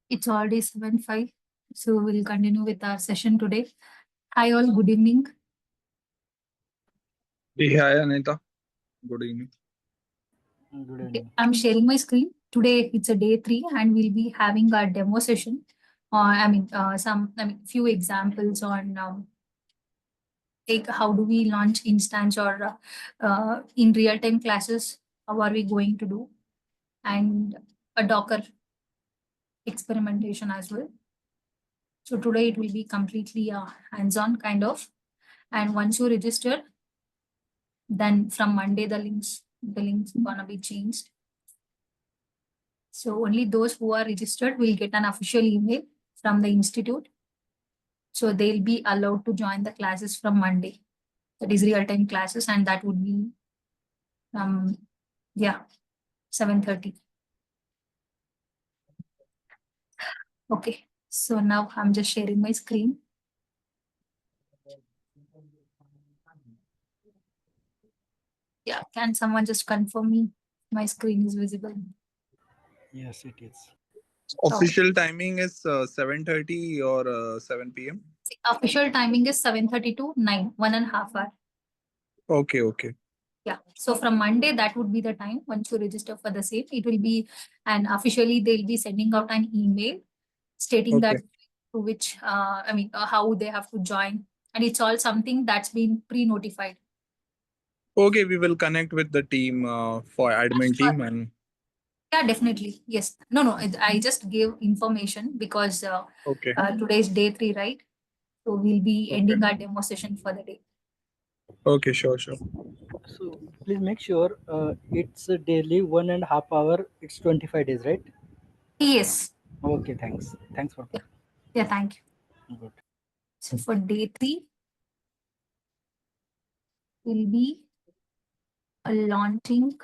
It's already 7:05, so we'll continue with our session today. Hi all, good evening. Hi, Anita. Good evening. Good Okay, evening. I'm sharing my screen. Today it's a day 3 and we'll be having our demo session. Few examples on like how do we launch instance or in real-time classes, how are we going to do, and a Docker experimentation as well. So today it will be completely hands-on kind of. And once you register, then from Monday the links gonna be changed. So only those who are registered will get an official email from the institute. So they'll be allowed to join the classes from Monday. That is real-time classes, and that would be 7:30. Okay, so now I'm just sharing my screen. Yeah, can someone just confirm me my screen is visible? Yes, it is. Official timing is 7:30 or 7 p.m. Official timing is 7:30 to 9, 1.5 hour. Okay. Yeah. So from Monday, that would be the time once you register for the same. It will be, and officially they'll be sending out an email stating that Okay. to which, how they have to join. And it's all something that's been pre-notified. Okay, we will connect with the team for admin team and Yeah, definitely. Yes. No, I just gave information because okay. today is day 3, right? So we'll be Okay. ending our demo session for the day. Okay, sure. So please make sure it's a daily 1.5 hour. It's 25 days, right? Yes. Okay, thanks. Thanks for Yeah, thank you. good. So for day 3, will be a launching.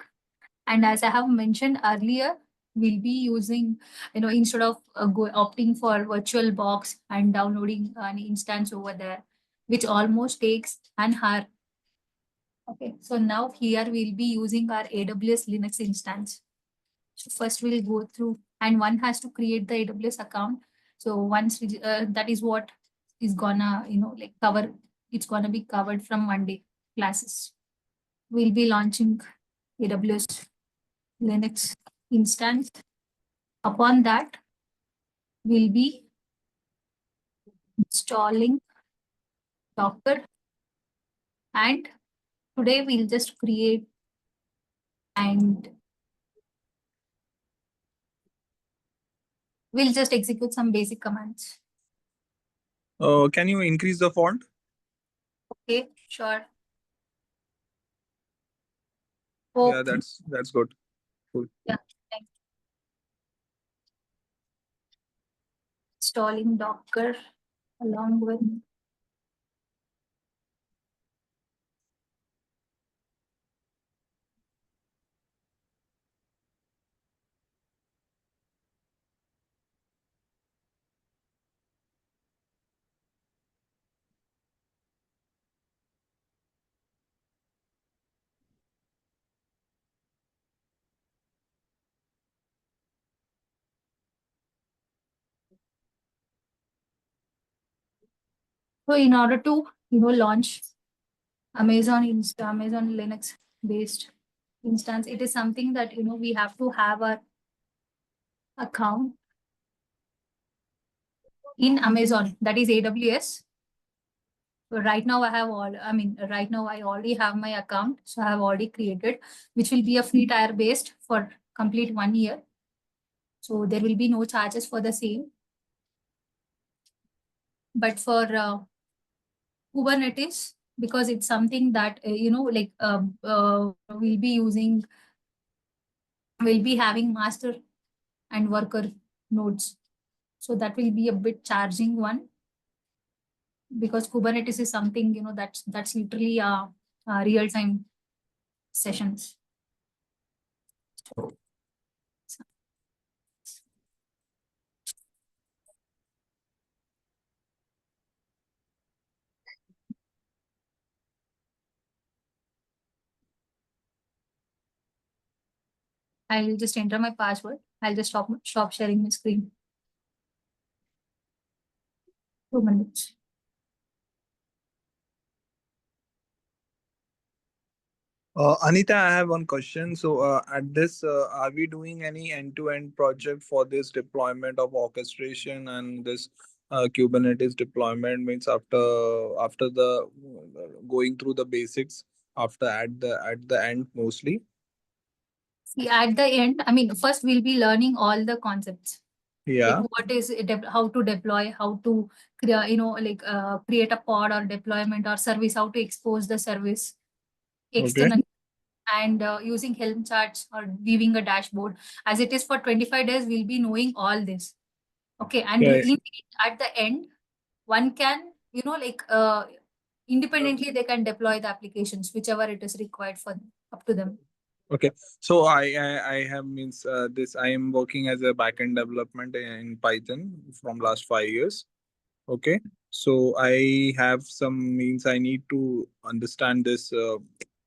And as I have mentioned earlier, we'll be using, instead of opting for VirtualBox and downloading an instance over there, which almost takes an hour. Okay, so now here we'll be using our AWS Linux instance. So first we'll go through, and one has to create the AWS account. So once that is what is gonna, cover. It's gonna be covered from Monday classes. We'll be launching AWS Linux instance. Upon that, we'll be installing Docker, and today we'll just create and we'll just execute some basic commands. Can you increase the font? Okay, sure. Yeah, Okay. that's good. Cool. Yeah, thanks. Installing Docker along with so in order to launch Amazon Linux based instance, it is something that we have to have our account in Amazon, that is AWS. So right now right now I already have my account, so I have already created, which will be a free tier based for complete 1 year. So there will be no charges for the same. But for Kubernetes, because it's something that we'll be having master and worker nodes. So that will be a bit charging one, because Kubernetes is something that's literally real time sessions. I'll just enter my password. I'll just stop sharing my screen. 2 minutes. Anita, I have one question. So, at this, are we doing any end-to-end project for this deployment of orchestration and this Kubernetes deployment? Means after the going through the basics, after at the end mostly. See, at the end, I mean, first we'll be learning all the concepts. Like Yeah. what is how to deploy, how to create, create a pod or deployment or service, how to expose the service Okay. externally, and using Helm charts or viewing a dashboard. As it is for 25 days, we'll be knowing all this. Okay, and Right. at the end, one can, independently they can deploy the applications, whichever it is required for up to them. Okay. So I have means this I am working as a backend development in Python from last 5 years. Okay. So I have some means I need to understand this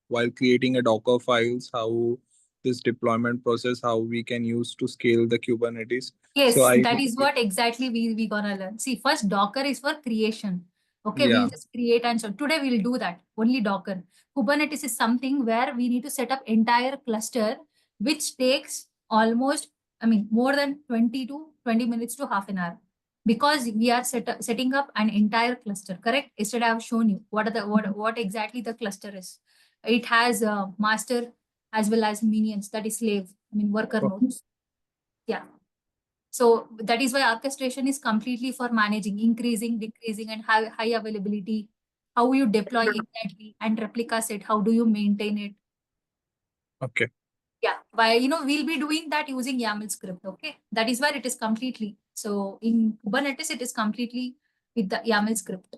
while creating a Docker files, how this deployment process, how we can use to scale the Kubernetes. Yes, So I that is what exactly we gonna learn. See, first Docker is for creation. Okay, yeah. we'll just create, and so today we'll do that, only Docker. Kubernetes is something where we need to set up entire cluster, which takes almost, I mean, more than 20 to 20 minutes to half an hour. Because we are setting up an entire cluster, correct? Yesterday I've shown you what exactly the cluster is. It has a master as well as minions, that is slave, I mean worker Oh, nodes. Yeah. So that is why orchestration is completely for managing, increasing, decreasing, and high availability. How you deploy exactly, and replica set, how do you maintain it? okay. Yeah, we'll be doing that using YAML script. Okay, that is where it is completely. So in Kubernetes, it is completely with the YAML script.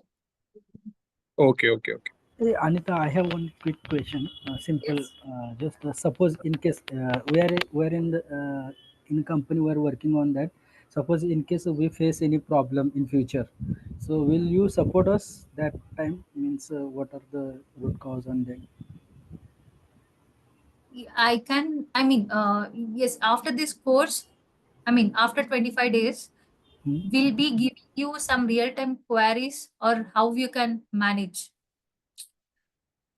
Okay. Okay. Okay. Hey, Anita, I have one quick question. Simple. Yes. Just suppose in case we are in company we are working on that. Suppose in case we face any problem in future, so will you support us that time? Means what are the root cause on that? I can, I mean, yes, after this course, I mean, after 25 days, Hmm? we'll be giving you some real-time queries or how you can manage.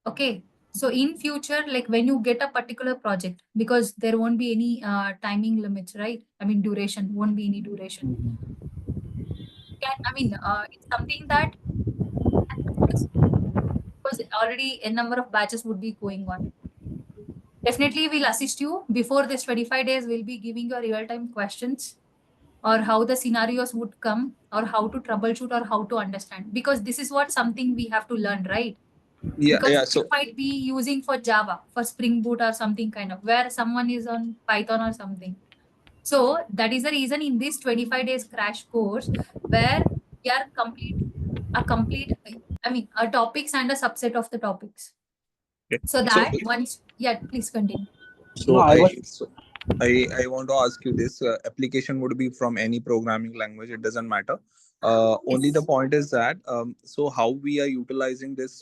Okay. So in future, like when you get a particular project, because there won't be any timing limits, right? I mean, duration, won't be any duration. Mhm. It's something that because already a number of batches would be going on. Definitely, we'll assist you before this 25 days. We'll be giving you real-time questions or how the scenarios would come or how to troubleshoot or how to understand, because this is what something we have to learn, right? Yeah. Because Yeah. it So might be using for Java, for Spring Boot or something kind of, where someone is on Python or something. So that is the reason in this 25 days crash course, where we are a topics and a subset of the topics. okay. So So that once, yeah, please continue. No, so I I was. so I want to ask you this application would be from any programming language, it doesn't matter. Only the Yes. point is that so how we are utilizing this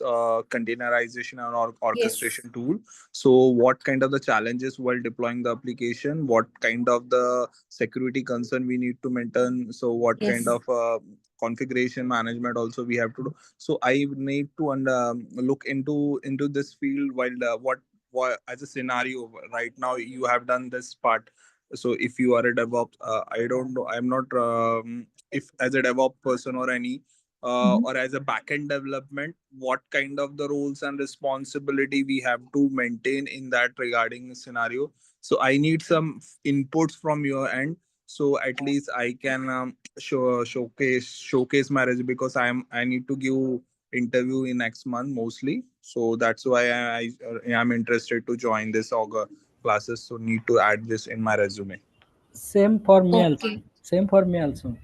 containerization and Yes. orchestration tool. So what kind of the challenges while deploying the application, what kind of the security concern we need to maintain, so what kind Yes. of configuration management also we have to do. So I need to look into this field while what as a scenario right now you have done this part. So if you are a DevOps, I don't know, I'm not if as a DevOps person or any Mhm. or as a backend development, what kind of the roles and responsibility we have to maintain in that regarding scenario. So I need some inputs from your end, so at least I can showcase my resume, because I need to give interview in next month mostly. So that's why I am interested to join this augur classes. So need to add this in my resume. Same for me also. Okay. Same for me also.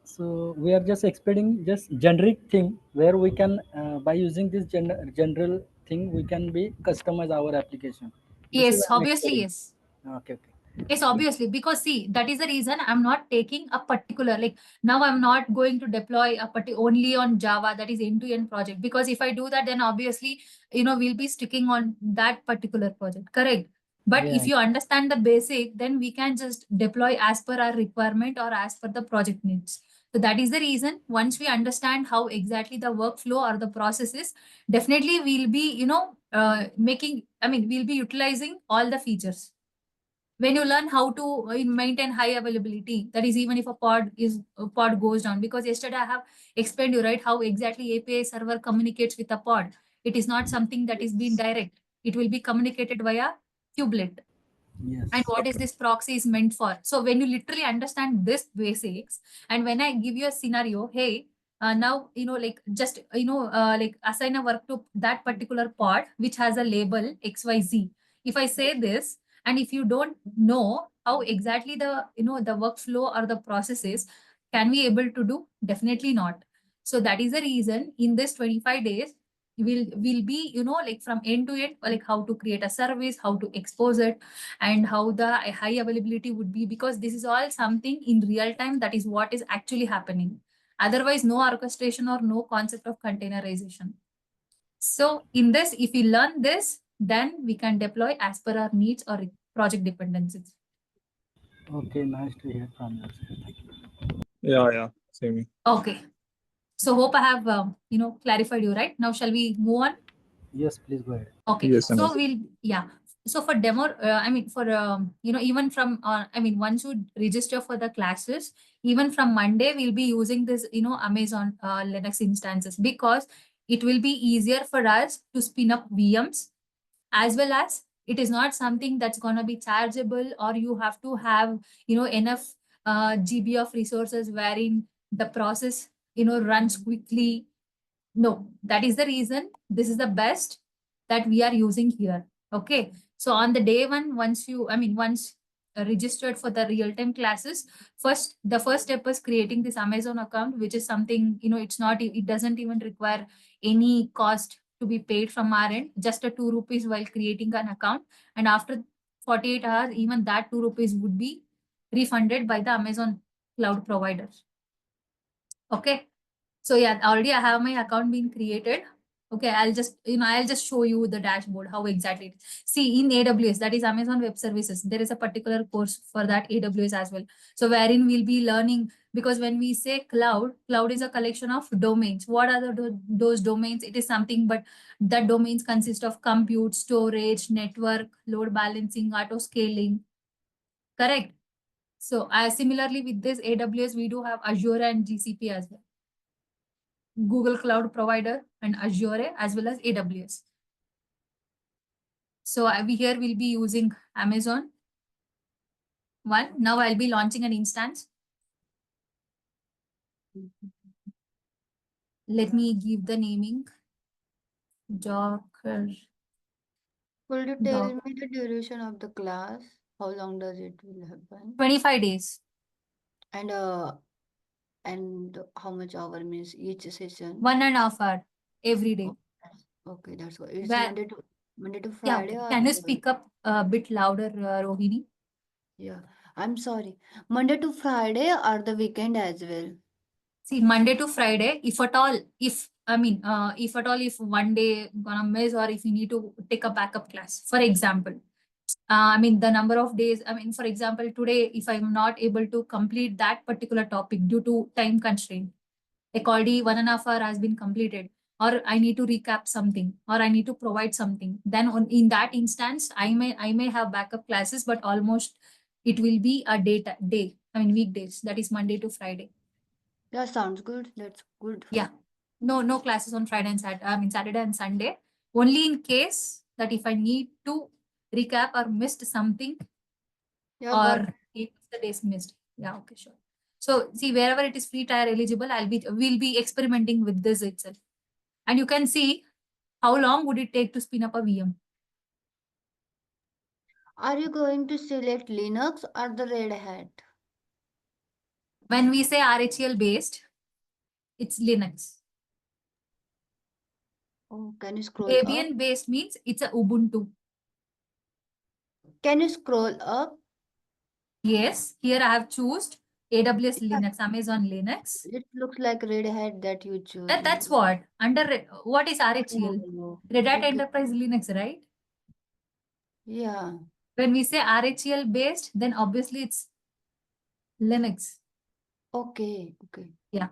So we are just expecting just generic thing where we can by using this general thing we can be customize our application. This is Yes, I'm obviously, expecting. yes. Okay, okay. Yes, obviously, because see, that is the reason I'm not taking a particular, like now I'm not going to deploy only on Java, that is end-to-end project. Because if I do that, then obviously, we'll be sticking on that particular project, correct? But if Yeah. you understand the basic, then we can just deploy as per our requirement or as per the project needs. So that is the reason once we understand how exactly the workflow or the process is, definitely we'll be, we'll be utilizing all the features. When you learn how to maintain high availability, that is even if a pod goes down, because yesterday I have explained you, right, how exactly API server communicates with a pod. It is not something that is being direct. It will be communicated via kubelet. Yes. And what is this proxy is meant for. So when you literally understand this basics, and when I give you a scenario, hey, now, like just, like assign a work to that particular pod, which has a label XYZ. If I say this, and if you don't know how exactly the workflow or the process is, can we able to do? Definitely not. So that is the reason in this 25 days, will be, like from end to end, like how to create a service, how to expose it, and how the high availability would be, because this is all something in real time. That is what is actually happening. Otherwise, no orchestration or no concept of containerization. So in this, if we learn this, then we can deploy as per our needs or project dependencies. Okay, nice to hear from you, sir. Thank you. Yeah, same here. Okay. So hope I have, clarified you, right? Now, shall we move on? Yes, please go ahead. Okay. Yes, So Anuj. we'll, yeah. So for demo, even from, once you register for the classes, even from Monday, we'll be using this, Amazon Linux instances, because it will be easier for us to spin up VMs, as well as it is not something that's going to be chargeable, or you have to have, enough GB of resources wherein the process, runs quickly. No, that is the reason this is the best that we are using here. Okay. So on the day one, once registered for the real-time classes, the first step is creating this Amazon account, which is something, it doesn't even require any cost to be paid from our end, just a 2 rupees while creating an account. And after 48 hours, even that 2 rupees would be refunded by the Amazon cloud providers. Okay. So yeah, already I have my account being created. Okay, I'll just show you the dashboard, how exactly it is. See, in AWS, that is Amazon Web Services, there is a particular course for that AWS as well. So wherein we'll be learning, because when we say cloud is a collection of domains. What are those domains? It is something, but that domains consist of compute, storage, network, load balancing, auto scaling. Correct. So similarly with this AWS, we do have Azure and GCP as well. Google Cloud Provider and Azure as well as AWS. So we here will be using Amazon one. Now I'll be launching an instance. Let me give the naming. Docker. Could you tell me the duration of the class? How long does it will happen? 25 days. And how much hour means each session? 1.5 hours every day. Okay, that's what. It's Where- Monday to Yeah. Friday or Can you speak up a bit louder, Rohini? yeah. I'm sorry. Monday to Friday or the weekend as well? See, Monday to Friday, if at all, if one day gonna miss, or if you need to take a backup class, for example, the number of days, for example, today, if I'm not able to complete that particular topic due to time constraint, like already 1.5 hour has been completed, or I need to recap something, or I need to provide something, then in that instance, I may have backup classes, but almost it will be a weekdays, that is Monday to Friday. Yeah, sounds good. That's good. Yeah. No classes on Friday and Saturday and Sunday. Only in case that if I need to recap or missed something, Yeah, got or if the days missed. Yeah, okay, sure. So see, wherever it is free tier eligible, we'll be experimenting with this itself. And you can see how long would it take to spin up a VM. Are you going to select Linux or the Red Hat? When we say RHEL based, it's Linux. Oh, can you scroll up? Debian based means it's a Ubuntu. Can you scroll up? Yes, here I have chosen AWS Yeah. Linux, Amazon Linux. It looks like Red Hat that you choose. That's what. What is RHEL? Oh, Red Hat okay. Enterprise Linux, right? Yeah. When we say RHEL based, then obviously it's Linux. Okay, okay. Yeah.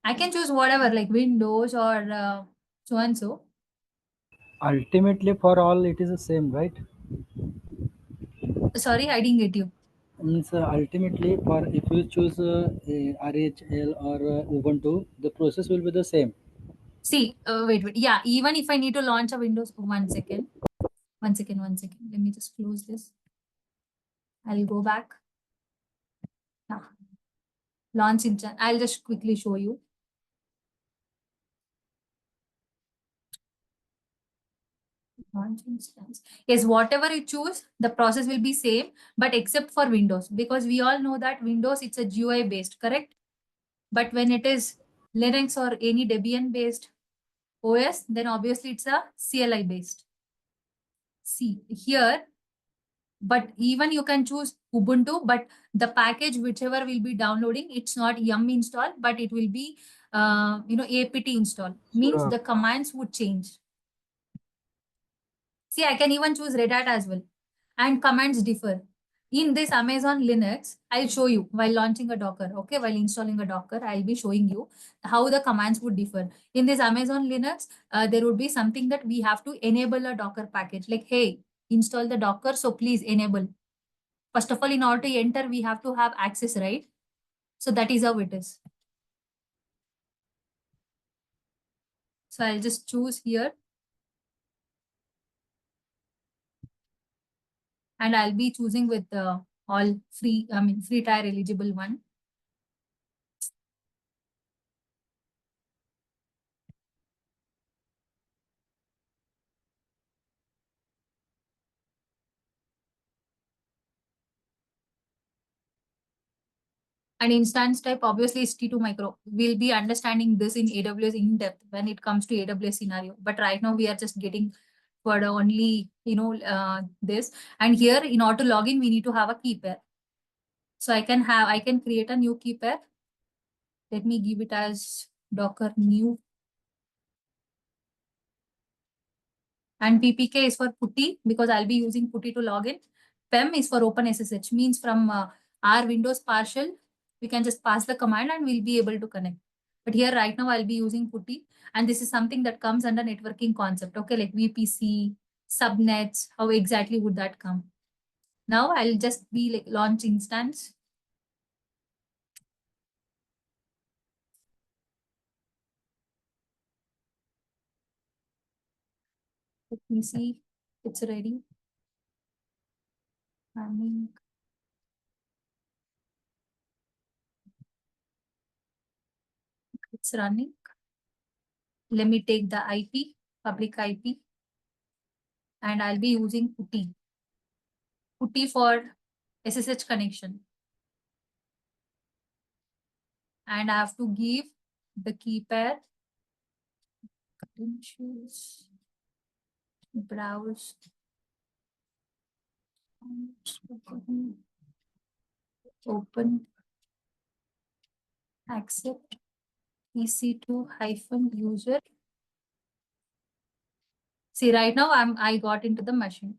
I can choose whatever, like Windows or so and so. Ultimately, for all it is the same, right? Sorry, I didn't get you. Means ultimately, for if you choose RHL or Ubuntu, the process will be the same. See, wait. Yeah, even if I need to launch a Windows, 1 second. 1 second, 1 second. Let me just close this. I'll go back. Yeah. Launch instance. I'll just quickly show you. Launch instance. Yes, whatever you choose, the process will be same, but except for Windows, because we all know that Windows, it's a GUI based, correct? But when it is Linux or any Debian based OS, then obviously it's a CLI based. See here, but even you can choose Ubuntu, but the package whichever will be downloading, it's not yum install, but it will be apt install. Means Sure. the commands would change. See, I can even choose Red Hat as well, and commands differ. In this Amazon Linux, I'll show you while launching a Docker. Okay, while installing a Docker, I'll be showing you how the commands would differ. In this Amazon Linux, there would be something that we have to enable a Docker package. Like, hey, install the Docker, so please enable. First of all, in order to enter, we have to have access, right? So that is how it is. So I'll just choose here. And I'll be choosing with all free tier eligible one. And instance type obviously is T2 micro. We'll be understanding this in AWS in depth when it comes to AWS scenario. But right now we are just getting for the only, this. And here in order to log in, we need to have a key pair. So I can create a new key pair. Let me give it as Docker new. And PPK is for PuTTY because I'll be using PuTTY to log in. PEM is for OpenSSH, means from our Windows partial, we can just pass the command and we'll be able to connect. But here right now I'll be using PuTTY, and this is something that comes under networking concept. Okay, like VPC, subnets, how exactly would that come? Now I'll just be like launch instance. Let me see, it's ready. It's running. Let me take the IP, public IP, and I'll be using PuTTY. PuTTY for SSH connection. And I have to give the key pair, credentials, browse, open, accept, EC2-user. See, right now I got into the machine.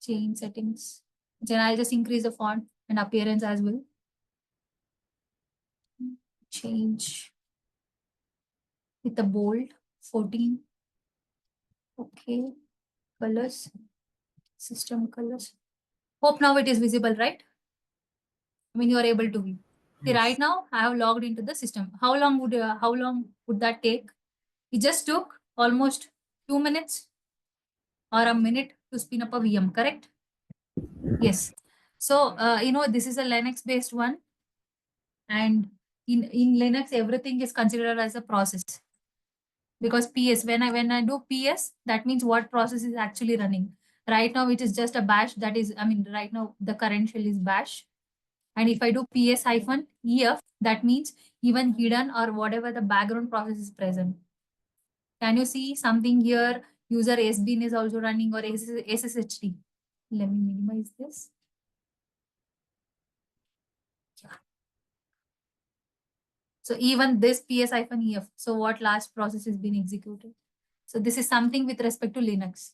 Change settings. Then I'll just increase the font and appearance as well. Change with the bold 14. Okay. Colors, system colors. Hope now it is visible, right? I mean, you are able to view. See, Yes. right now I have logged into the system. How long would that take? It just took almost 2 minutes or a minute to spin up a VM, correct? Yes. So, this is a Linux based one. And in Linux, everything is considered as a process. Because PS, when I do PS, that means what process is actually running. Right now, it is just a bash. That is, right now the current shell is bash. And if I do PS-EF, that means even hidden or whatever the background process is present. Can you see something here? User SBIN is also running or SSHD. Let me minimize this. So even this PS-EF. So what last process is being executed? So this is something with respect to Linux.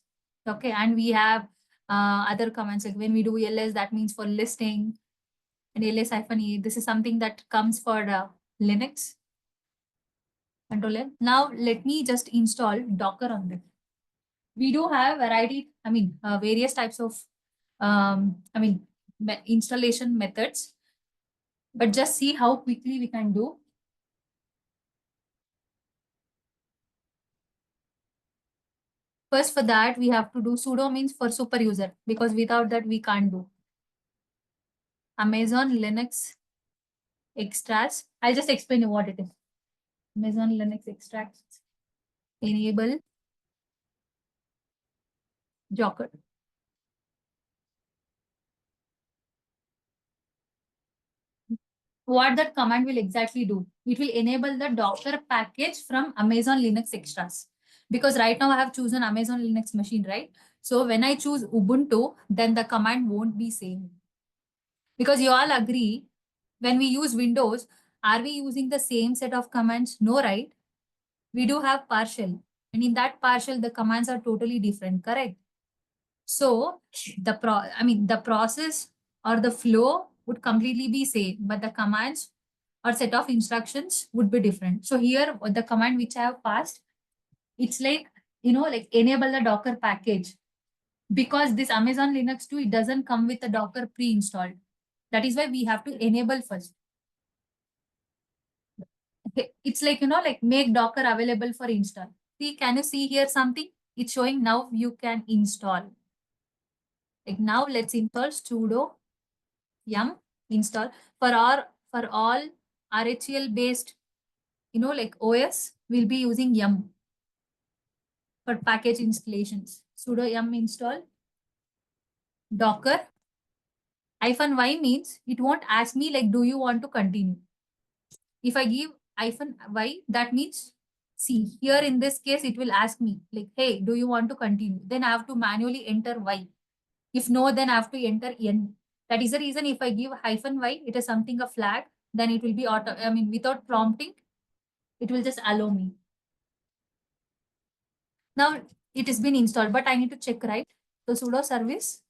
Okay, and we have other commands like when we do ls, that means for listing. and ls-e. This is something that comes for Linux controller. Now let me just install Docker on this. We do have various types of installation methods, but just see how quickly we can do. First, for that, we have to do sudo means for super user, because without that we can't do. Amazon Linux extras. I'll just explain you what it is. Amazon Linux extracts enable Docker. What that command will exactly do? It will enable the Docker package from Amazon Linux extras. Because right now I have chosen Amazon Linux machine, right? So when I choose Ubuntu, then the command won't be same. Because you all agree, when we use Windows, are we using the same set of commands? No, right? We do have partial. And in that partial, the commands are totally different, correct? So the process or the flow would completely be same, but the commands or set of instructions would be different. So here, the command which I have passed, it's like, like enable the Docker package. Because this Amazon Linux 2, it doesn't come with the Docker pre-installed. That is why we have to enable first. Okay. It's like, like make Docker available for install. See, can you see here something? It's showing now you can install. Like now let's install sudo yum install for all RHEL based, like OS, we'll be using yum for package installations. Sudo yum install Docker -y means it won't ask me like, do you want to continue? If I give -y, that means, see, here in this case, it will ask me like, hey, do you want to continue? Then I have to manually enter y. If no, then I have to enter n. That is the reason if I give -y, it is something a flag, then it will be without prompting, it will just allow me. Now it has been installed, but I need to check, right? So sudo service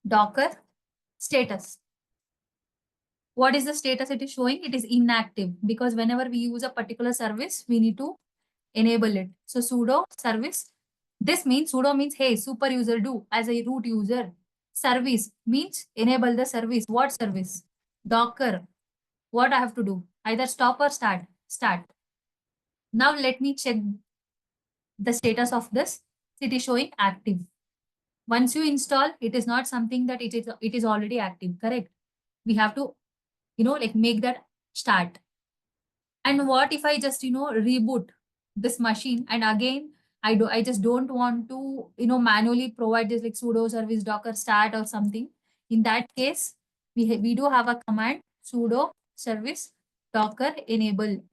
Docker status. What is the status it is showing? It is inactive, because whenever we use a particular service, we need to enable it. So sudo service. This means sudo means, hey, super user do as a root user. Service means enable the service. What service? Docker. What I have to do? Either stop or start. Start. Now let me check the status of this. It is showing active. Once you install, it is not something that it is already active, correct? We have to, like make that start. And what if I just, reboot this machine, and again, I just don't want to, manually provide this like sudo service docker start or something. In that case, we do have a command sudo service docker enable,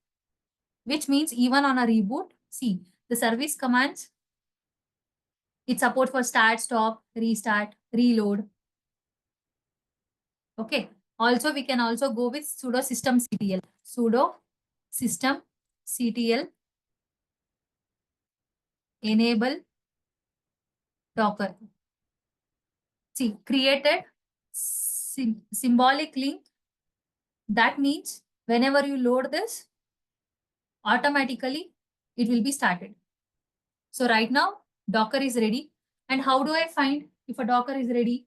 which means even on a reboot, see the service commands, it support for start, stop, restart, reload. Okay. Also, we can also go with sudo system CTL. Sudo system CTL enable Docker. See, created symbolic link. That means whenever you load this, automatically it will be started. So right now, Docker is ready. And how do I find if a Docker is ready?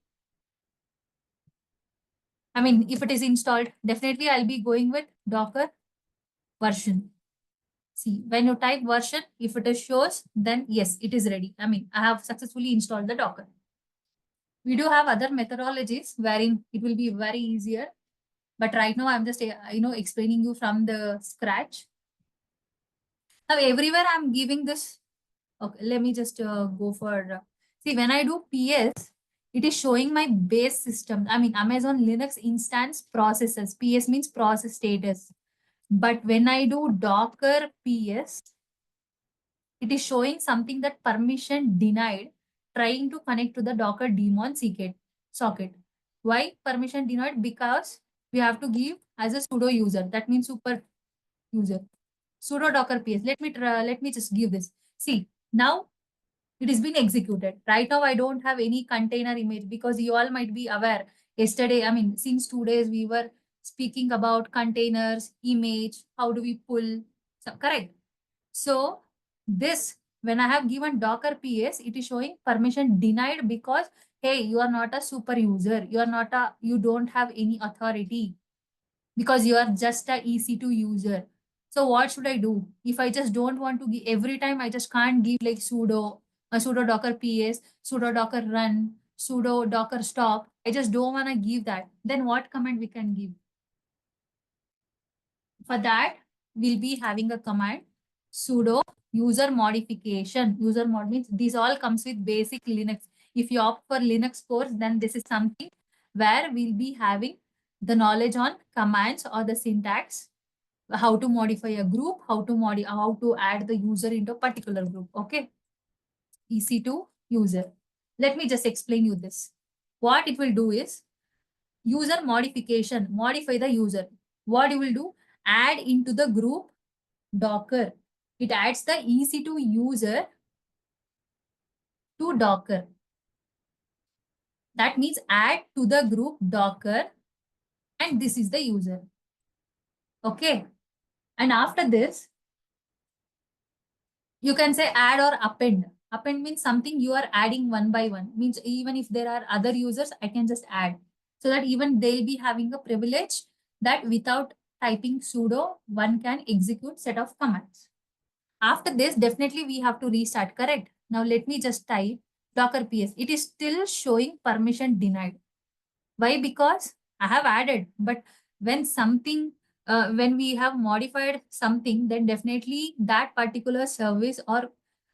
If it is installed, definitely I'll be going with Docker version. See, when you type version, if it is shows, then yes, it is ready. I have successfully installed the Docker. We do have other methodologies wherein it will be very easier. But right now I'm just, explaining you from the scratch. Now everywhere I'm giving this. Okay, let me just go for, see, when I do PS, it is showing my base system. Amazon Linux instance processes. PS means process status. But when I do Docker PS, it is showing something that permission denied, trying to connect to the Docker daemon socket. Why permission denied? Because we have to give as a sudo user. That means super user. Sudo Docker PS. Let me just give this. See, now it has been executed. Right now, I don't have any container image, because you all might be aware Yesterday, I mean, since 2 days, we were speaking about containers, image, how do we pull, so, correct? So this, when I have given Docker PS, it is showing permission denied because, hey, you are not a super user. You don't have any authority because you are just a EC2 user. So what should I do? If I just don't want to give every time, I just can't give like sudo docker ps, sudo docker run, sudo docker stop. I just don't want to give that. Then what command we can give? For that, we'll be having a command sudo user modification. User mod means this all comes with basic Linux. If you opt for Linux course, then this is something where we'll be having the knowledge on commands or the syntax, how to modify a group, how to add the user into a particular group. Okay. EC2 user. Let me just explain you this. What it will do is user modification, modify the user. What you will do? Add into the group Docker. It adds the EC2 user to Docker. That means add to the group Docker, and this is the user. Okay. And after this, you can say add or append. Append means something you are adding one by one. Means even if there are other users, I can just add. So that even they'll be having a privilege that without typing sudo, one can execute set of commands. After this, definitely we have to restart, correct? Now let me just type docker ps. It is still showing permission denied. Why? Because I have added, but when something, when we have modified something, then definitely that particular service or,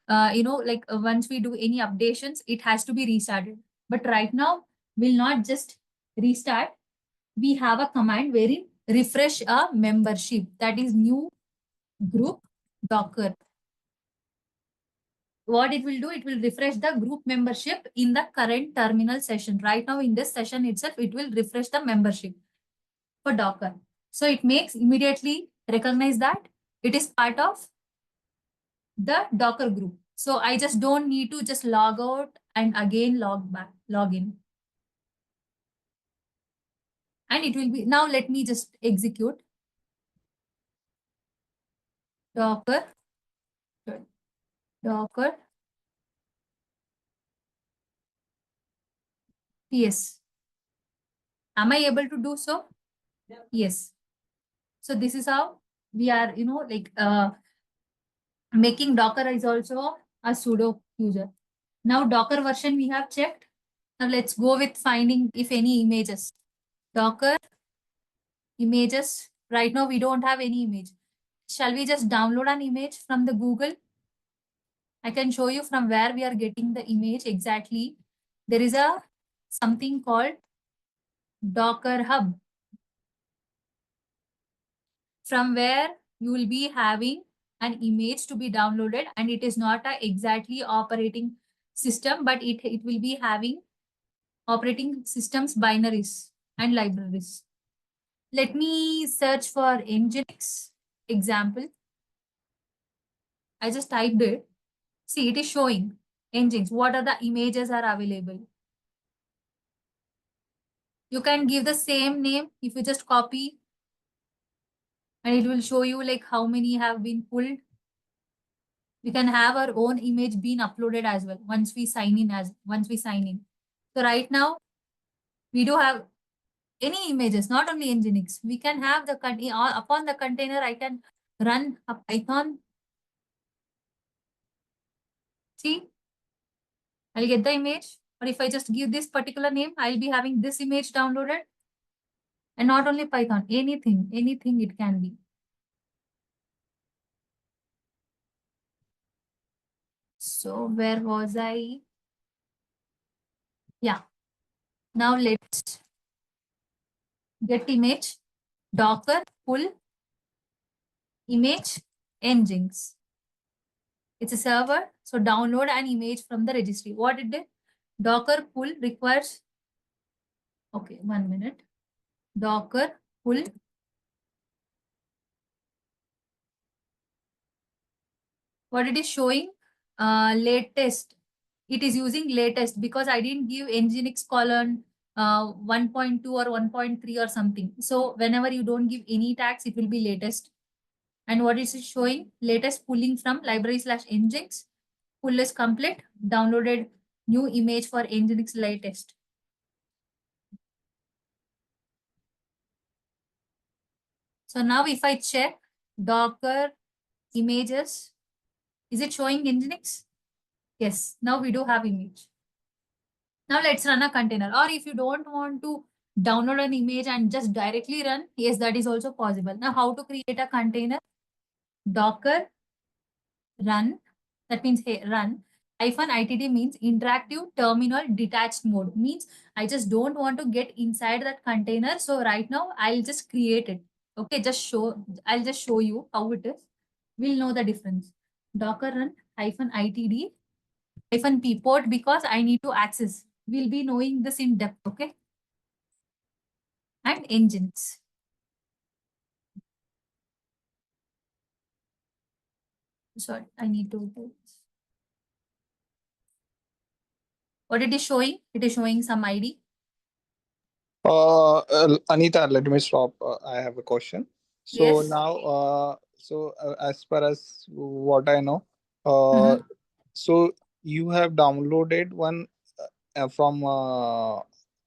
once we do any updations, it has to be restarted. But right now, we'll not just restart. We have a command wherein refresh a membership, that is new group Docker. What it will do, it will refresh the group membership in the current terminal session. Right now in this session itself, it will refresh the membership for Docker. So it makes immediately recognize that it is part of the Docker group. So I just don't need to just log out and again log in. And it will be, now let me just execute Docker PS. Am I able to do so? Yes. So this is how we are, making Docker is also a sudo user. Now Docker version we have checked. Now let's go with finding if any images. Docker images. Right now we don't have any image. Shall we just download an image from the Google? I can show you from where we are getting the image exactly. There is a something called Docker Hub, from where you will be having an image to be downloaded, and it is not a exactly operating system, but it will be having operating systems binaries and libraries. Let me search for Nginx example. I just typed it. See, it is showing Nginx. What are the images are available? You can give the same name if you just copy, and it will show you like how many have been pulled. We can have our own image being uploaded as well once we sign in. So right now we do have any images, not only Nginx. We can have the upon the container, I can run a Python. See, I'll get the image. Or if I just give this particular name, I'll be having this image downloaded. And not only Python, anything it can be. So where was I? Yeah. Now let's get image, Docker pull image Nginx. It's a server. So download an image from the registry. What it did? Docker pull requires, okay, 1 minute. Docker pull what it is showing, latest. It is using latest because I didn't give Nginx colon 1.2 or 1.3 or something. So whenever you don't give any tags, it will be latest. And what is it showing? Latest pulling from library/nginx. Pull is complete. Downloaded new image for nginx latest. So now if I check Docker images, is it showing nginx? Yes, now we do have image. Now let's run a container. Or if you don't want to download an image and just directly run, yes, that is also possible. Now how to create a container? Docker run, that means hey, run -itd means interactive terminal detached mode, means I just don't want to get inside that container. So right now I'll just create it. Okay, I'll just show you how it is. We'll know the difference. Docker run -itd -pport, because I need to access. We'll be knowing this in depth. Okay, and engines. Sorry, I need to do this. What it is showing? It is showing some ID. Anita, let me stop. I have a question. So Yes. now, as far as what I know, Mhm. so you have downloaded one from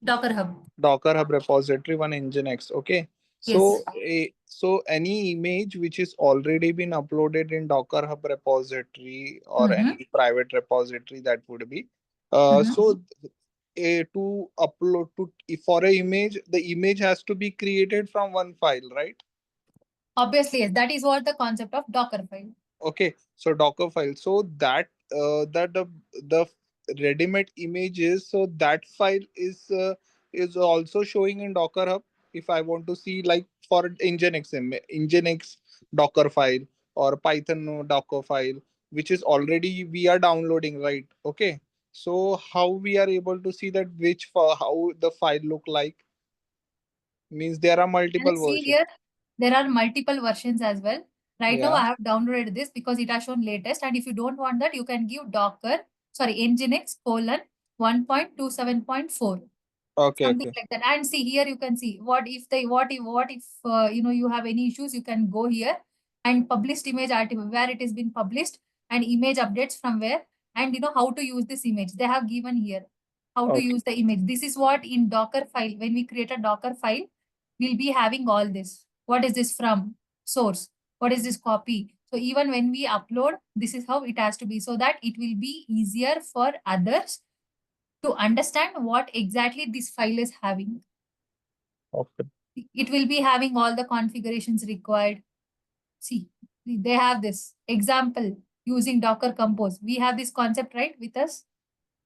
Docker Hub. Docker Hub repository, one Nginx. Okay. So, Yes. so any image which is already been uploaded in Docker Hub repository or Mm-hmm. any private repository, that would be. Mm-hmm. So to upload to for a image, the image has to be created from one file, right? Obviously, yes. That is what the concept of Docker file. Okay, so Docker file. So that the ready-made images. So that file is also showing in Docker Hub. If I want to see, like, for Nginx Docker file or Python Docker file, which is already we are downloading, right? Okay. So how we are able to see that how the file look like? Means there are And multiple see versions. here, there are multiple versions as well. Right now, Yeah. I have downloaded this because it has shown latest. And if you don't want that, you can give Docker, sorry, Nginx :1.27.4. Okay. Something Okay. like that. And see here, you can see what if you have any issues, you can go here and published image article where it has been published, and image updates from where, and how to use this image. They have given here how to Okay. use the image. This is what in Docker file, when we create a Docker file, we'll be having all this. What is this from? Source. What is this copy? So even when we upload, this is how it has to be, so that it will be easier for others to understand what exactly this file is having. Okay. It will be having all the configurations required. See, they have this example using Docker Compose. We have this concept, right, with us?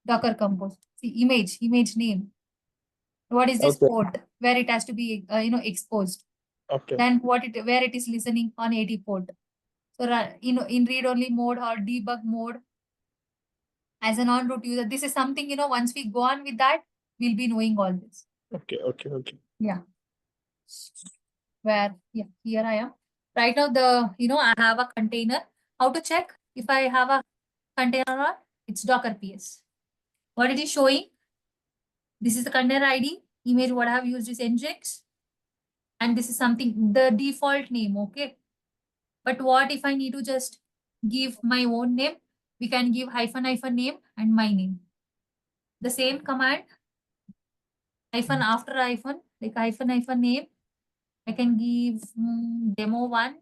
Docker Compose. See, image name. What is this Okay. port where it has to be, exposed? Okay. Then where it is listening on 80 port. So, in read-only mode or debug mode, as a non-root user, this is something, once we go on with that, we'll be knowing all this. Okay. Okay. Okay. Yeah. Where, yeah, here I am. Right now, I have a container. How to check if I have a container or not? It's Docker PS. What it is showing? This is the container ID. Image what I have used is nginx. And this is something, the default name, okay? But what if I need to just give my own name? We can give hyphen name and my name. The same command, hyphen after hyphen, like hyphen name. I can give demo 1.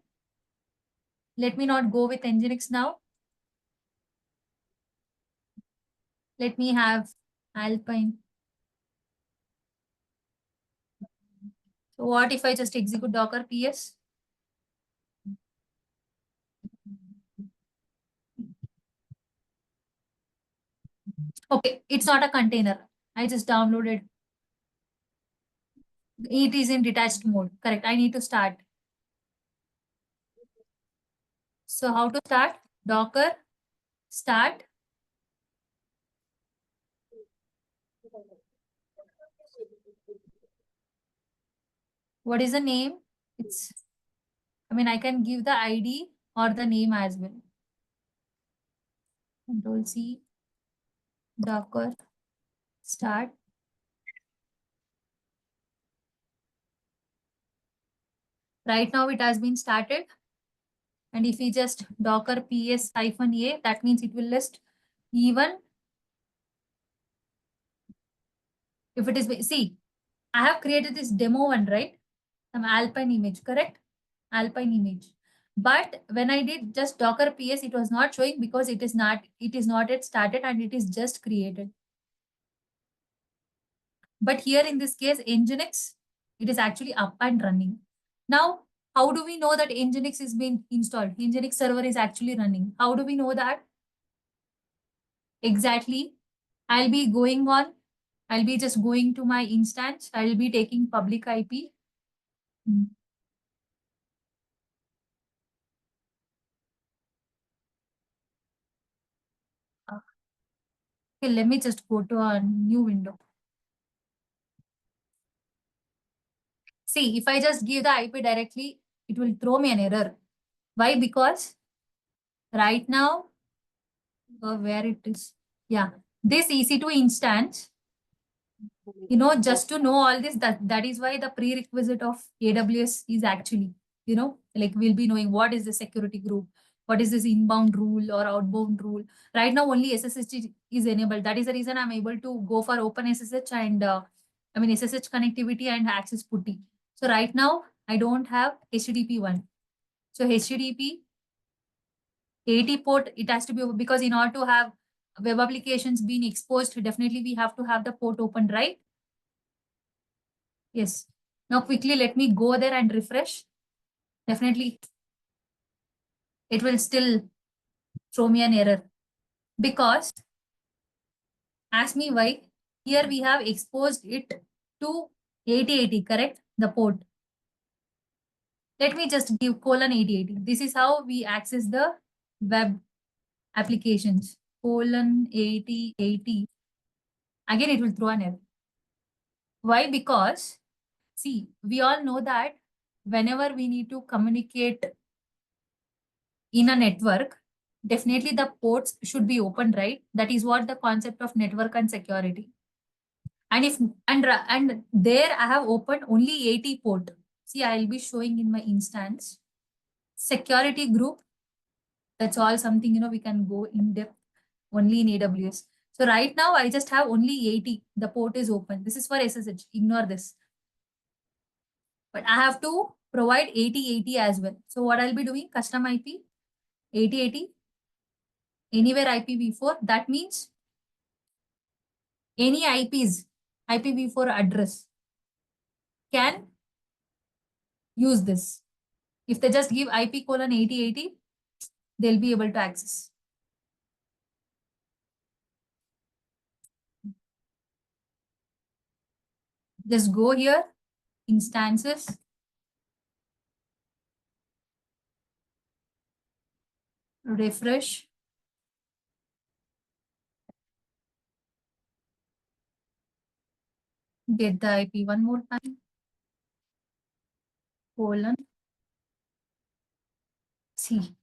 Let me not go with nginx now. Let me have Alpine. So what if I just execute Docker PS? Okay, it's not a container. I just downloaded. It is in detached mode. Correct. I need to start. So how to start? Docker start. What is the name? I can give the ID or the name as well. Control C, Docker, start. Right now it has been started. And if we just docker ps-a, that means it will list even if it is, see, I have created this demo one, right? Some Alpine image, correct? Alpine image. But when I did just docker ps, it was not showing because it is not yet started and it is just created. But here in this case, Nginx, it is actually up and running. Now, how do we know that Nginx is being installed? Nginx server is actually running. How do we know that? Exactly. I'll be just going to my instance. I'll be taking public IP. Okay, let me just go to a new window. See, if I just give the IP directly, it will throw me an error. Why? Because right now, where it is, yeah, this EC2 instance, just to know all this, that is why the prerequisite of AWS is actually, like we'll be knowing what is the security group, what is this inbound rule or outbound rule. Right now, only SSH is enabled. That is the reason I'm able to go for OpenSSH and SSH connectivity and access putty. So right now, I don't have HTTP one. So HTTP 80 port, it has to be, because in order to have web applications being exposed, definitely we have to have the port open, right? Yes. Now quickly let me go there and refresh. Definitely it will still throw me an error because ask me why. Here we have exposed it to 8080, correct? The port. Let me just give colon 8080. This is how we access the web applications. Colon 8080. Again, it will throw an error. Why? Because see, we all know that whenever we need to communicate in a network, definitely the ports should be open, right? That is what the concept of network and security. And if and there I have opened only 80 port. See, I'll be showing in my instance security group. That's all something we can go in depth only in AWS. So right now I just have only 80. The port is open. This is for SSH. Ignore this. But I have to provide 8080 as well. So what I'll be doing, custom IP 8080 anywhere IPv4. That means any IPv4 address can use this. If they just give IP colon 8080, they'll be able to access. Just go here, instances. Refresh. Get the IP one more time. Colon. See.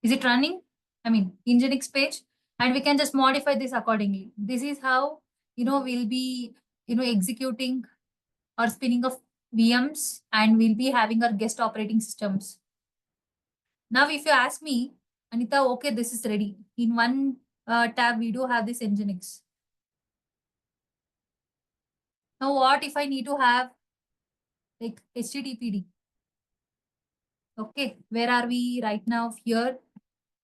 Is it running? Nginx page. And we can just modify this accordingly. This is how, we'll be, executing or spinning of VMs, and we'll be having our guest operating systems. Now, if you ask me, Anita, okay, this is ready. In one tab, we do have this Nginx. Now, what if I need to have like HTTPD? Okay, where are we right now? Here,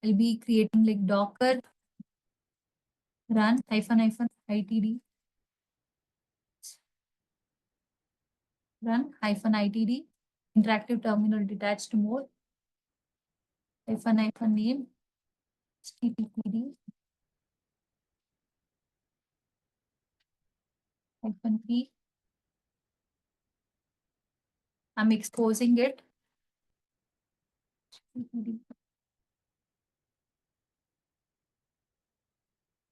I'll be creating like Docker run -itd run -itd interactive terminal detached mode -name httpd -p. I'm exposing it.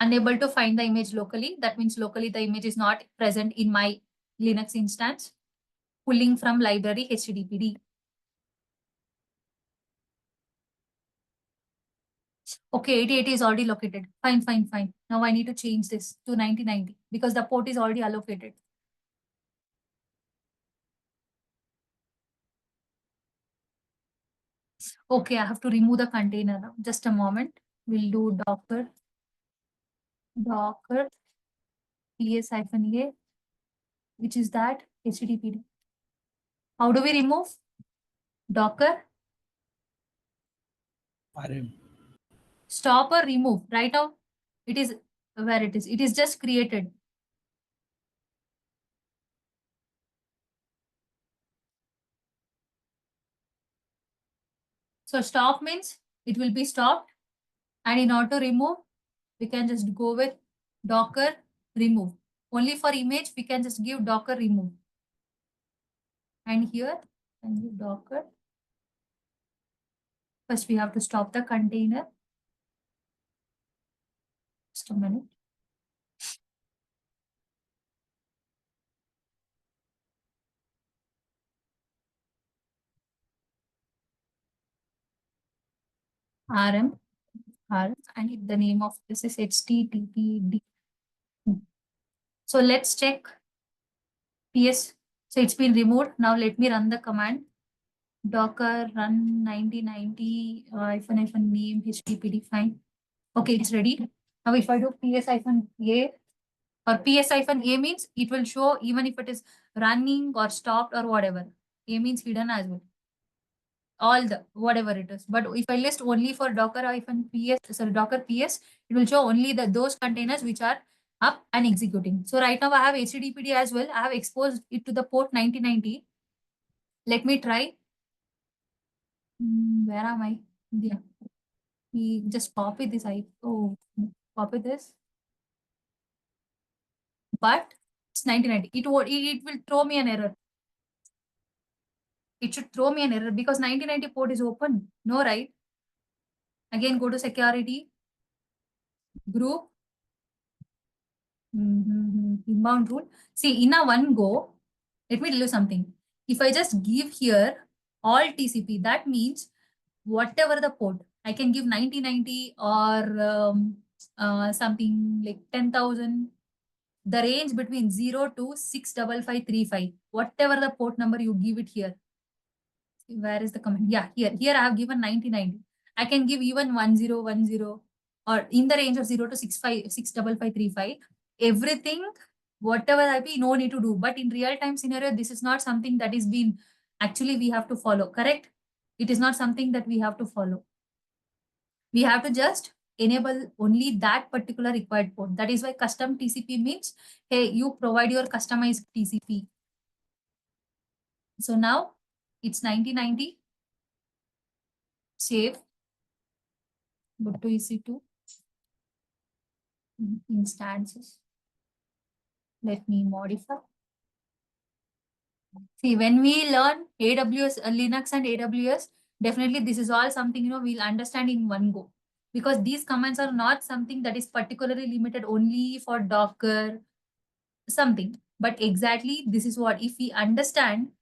Unable to find the image locally. That means locally the image is not present in my Linux instance. Pulling from library HTTPD. Okay, 8080 is already located. Fine, fine, fine. Now I need to change this to 9090 because the port is already allocated. Okay, I have to remove the container now. Just a moment. We'll do Docker ps-a, which is that HTTPD. How do we remove? Docker RM. stop or remove. Right now, it is where it is. It is just created. So stop means it will be stopped. And in order to remove, we can just go with Docker remove. Only for image, we can just give Docker remove. And here, can give Docker. First, we have to stop the container. Just a minute. RM, and the name of this is HTTPD. So let's check PS. So it's been removed. Now let me run the command. Docker run 9090 -name HTTPD. Fine. Okay, it's ready. Now if I do ps-a or ps-a means it will show even if it is running or stopped or whatever. A means hidden as well. All the whatever it is. But if I list only for Docker ps, it will show only those containers which are up and executing. So right now I have HTTPD as well. I have exposed it to the port 9090. Let me try. Where am I? Yeah. We just copy this. Copy this. But it's 1990. It will throw me an error. It should throw me an error because 1990 port is open. No, right? Again, go to security, group, inbound rule. See, in a one go, let me tell you something. If I just give here all TCP, that means whatever the port, I can give 9090 or something like 10,000. The range between 0 to 65535, whatever the port number you give it here. Where is the comment? Yeah, here I have given 9090. I can give even 1010 or in the range of 0 to 65535. Everything, whatever IP, no need to do. But in real time scenario, this is not something that is being actually we have to follow, correct? It is not something that we have to follow. We have to just enable only that particular required port. That is why custom TCP means, hey, you provide your customized TCP. So now it's 9090. Save. Go to EC2. Instances. Let me modify. See, when we learn AWS, Linux and AWS, definitely this is all something, we'll understand in one go. Because these commands are not something that is particularly limited only for Docker, something. But exactly this is what, if we understand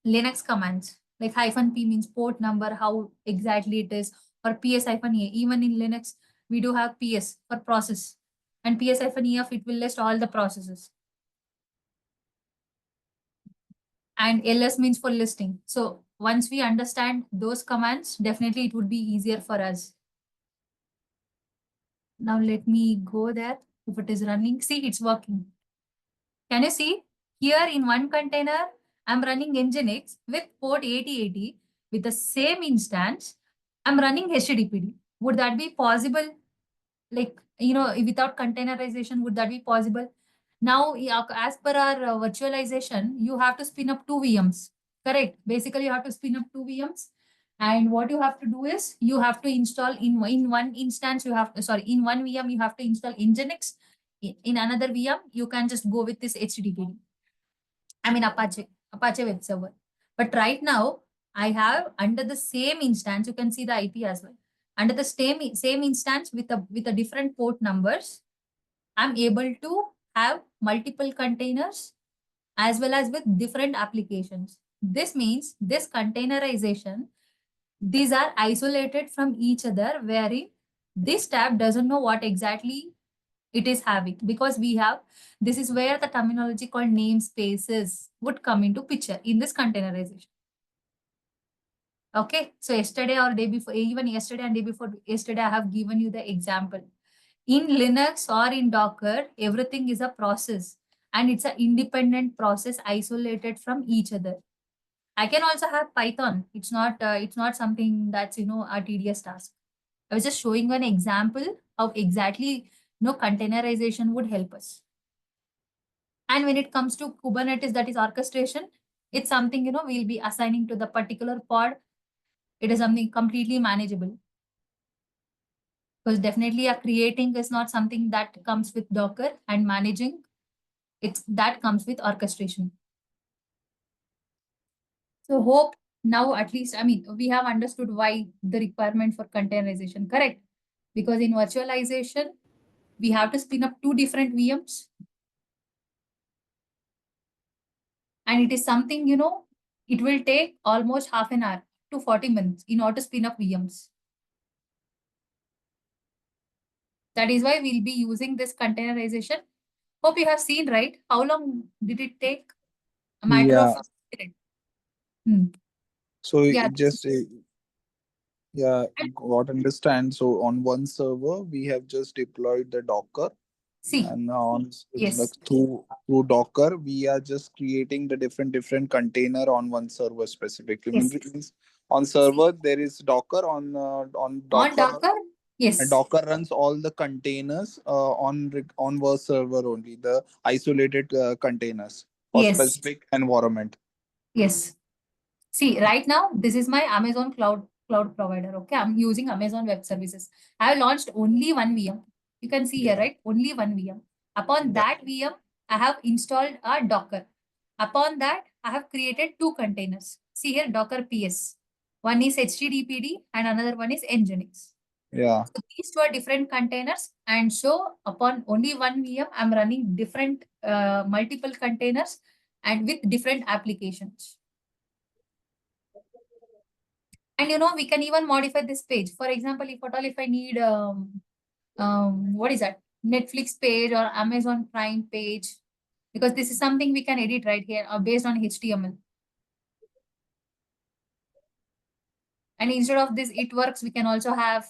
Linux commands, like -p means port number, how exactly it is, or ps-a. Even in Linux, we do have ps for process. And ps-ef, it will list all the processes. And ls means for listing. So once we understand those commands, definitely it would be easier for us. Now let me go there. If it is running, see, it's working. Can you see? Here in one container, I'm running Nginx with port 8080 with the same instance. I'm running HTTPD. Would that be possible? Like, without containerization, would that be possible? Now, as per our virtualization, you have to spin up two VMs. Correct. Basically, you have to spin up two VMs. And what you have to do is you have to install in one instance, in one VM, you have to install Nginx. In another VM, you can just go with this HTTPD. I mean, Apache web server. But right now, I have under the same instance, you can see the IP as well. Under the same instance with a different port numbers, I'm able to have multiple containers as well as with different applications. This means this containerization, these are isolated from each other, wherein this tab doesn't know what exactly it is having, because this is where the terminology called namespaces would come into picture in this containerization. Okay, so yesterday or day before, even yesterday and day before yesterday, I have given you the example. In Linux or in Docker, everything is a process and it's an independent process isolated from each other. I can also have Python. It's not something that's a tedious task. I was just showing an example of exactly containerization would help us. And when it comes to Kubernetes, that is orchestration, it's something we'll be assigning to the particular pod. It is something completely manageable. Because definitely creating is not something that comes with Docker, and managing that comes with orchestration. So hope now at least, we have understood why the requirement for containerization, correct? Because in virtualization, we have to spin up two different VMs. And it is something, it will take almost half an hour to 40 minutes in order to spin up VMs. That is why we'll be using this containerization. Hope you have seen, right? How long did it take? A matter of minutes. So Yeah. just yeah, got understand. So on one server, we have just deployed the Docker, See, and on yes, like through Docker, we are just creating the different container on one server specifically. yes. Means on server there is Docker on On Docker, Docker, yes, and Docker runs all the containers on one server only, the isolated containers for yes, specific environment. yes. See, right now, this is my Amazon cloud provider. Okay, I'm using Amazon Web Services. I have launched only one VM. You can see here, right? Only one VM. Upon that VM, I have installed a Docker. Upon that, I have created two containers. See here, Docker PS. One is HTTPD and another one is Nginx. Yeah. So these two are different containers. And so upon only one VM, I'm running different multiple containers and with different applications. And we can even modify this page. For example, if I need what is that? Netflix page or Amazon Prime page, because this is something we can edit right here based on HTML. And instead of this, it works, we can also have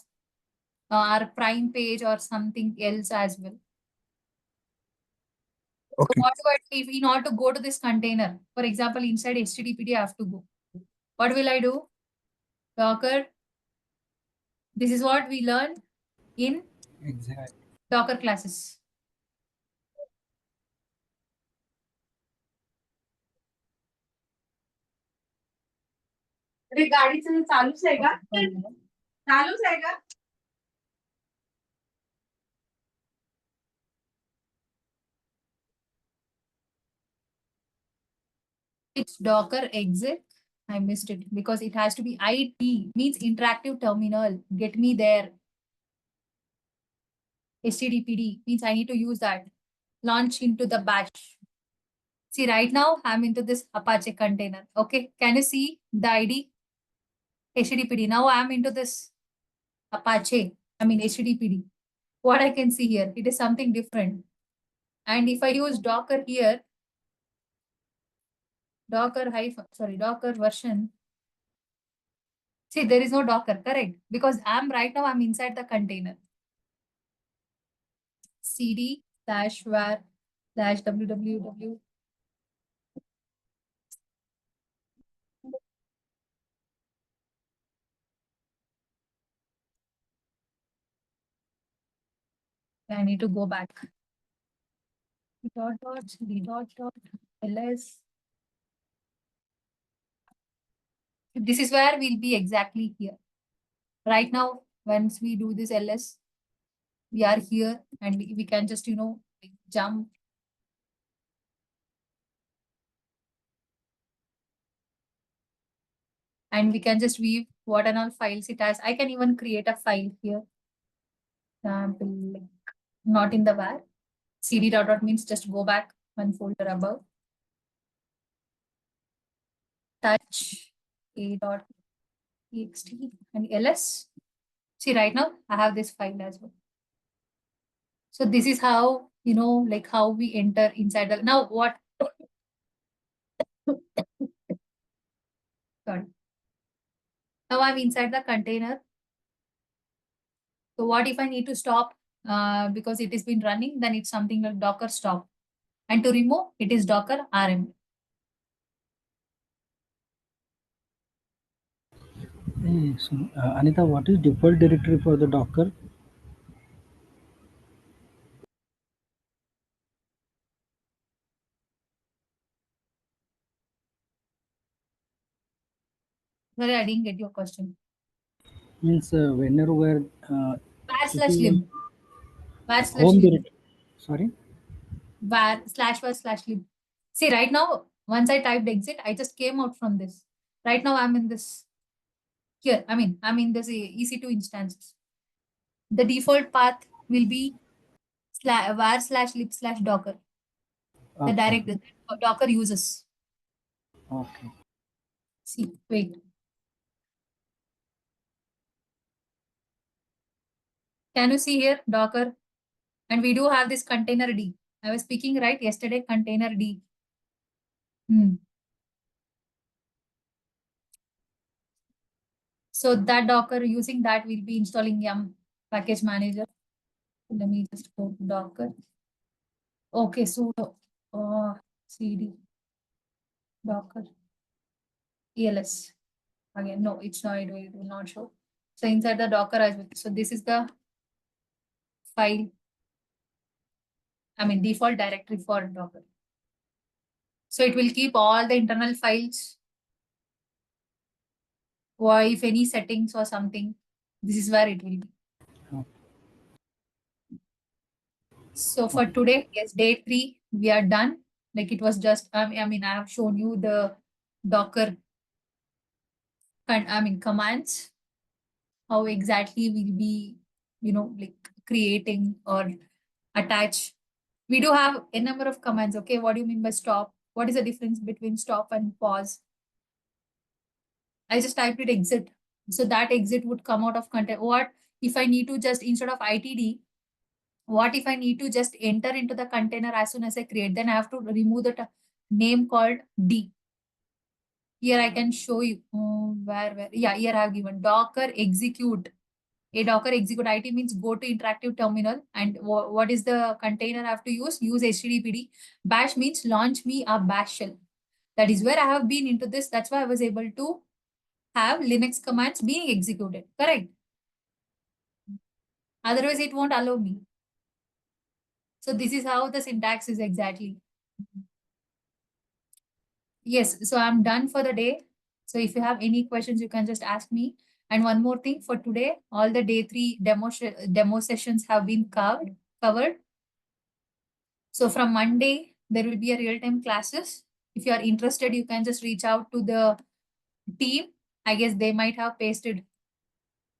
our Prime page or something else as well. Okay. So what do I do if in order to go to this container? For example, inside HTTPD, I have to go. What will I do? Docker. This is what we learned in Exactly. Docker classes. अरे गाडीचं चालूच आहे का चालूच आहे का It's Docker exit. I missed it because it has to be IT, means interactive terminal. Get me there. HTTPD means I need to use that. Launch into the bash. See, right now I'm into this Apache container. Okay, can you see the ID? HTTPD. Now I'm into this Apache. HTTPD. What I can see here, it is something different. And if I use Docker here, Docker version. See, there is no Docker, correct? Because I'm inside the container. CD /var /www. I need to go back. CD ls. This is where we'll be exactly here. Right now, once we do this ls, we are here and we can just, jump. And we can just view what and all files it has. I can even create a file here. Sample link. Not in the var. CD dot means just go back one folder above. Touch a.txt and ls. See, right now I have this file as well. So this is how, like how we enter inside the, now what, sorry. Now I'm inside the container. So what if I need to stop because it has been running? Then it's something like Docker stop. And to remove, it is Docker rm. Hey, so, Anita, what is default directory for the Docker? Sorry, I didn't get your question. Means whenever we're /lib. home /lib. directory. Sorry. /var/lib. See, right now, once I typed exit, I just came out from this. Right now, I'm in this here. I'm in this EC2 instances. The default path will be var/lib/docker. The Okay. direct Docker uses. Okay. See, wait. Can you see here Docker? And we do have this container D. I was speaking right yesterday, container D. So that Docker, using that, we'll be installing yum package manager. Let me just go to Docker. Okay, sudo cd Docker ELS. Again, no, it's not, it will not show. So inside the Docker as well. So this is the file, default directory for Docker. So it will keep all the internal files, or if any settings or something, this is where it will be. Okay. So for today, yes, day 3, we are done. Like it was just, I have shown you the Docker, commands, how exactly we'll be, like creating or attach. We do have a number of commands. Okay, what do you mean by stop? What is the difference between stop and pause? I just typed it exit. So that exit would come out of content. What if I need to just, instead of ITD, what if I need to just enter into the container as soon as I create? Then I have to remove the name called D. Here I can show you where. Yeah, here I have given Docker execute. A Docker execute IT means go to interactive terminal. And what is the container I have to use? Use HTTPD. Bash means launch me a bash shell. That is where I have been into this. That's why I was able to have Linux commands being executed. Correct. Otherwise, it won't allow me. So this is how the syntax is exactly. Yes, so I'm done for the day. So if you have any questions, you can just ask me. And one more thing for today, all the day 3 demo sessions have been covered. So from Monday, there will be a real-time classes. If you are interested, you can just reach out to the team. I guess they might have pasted.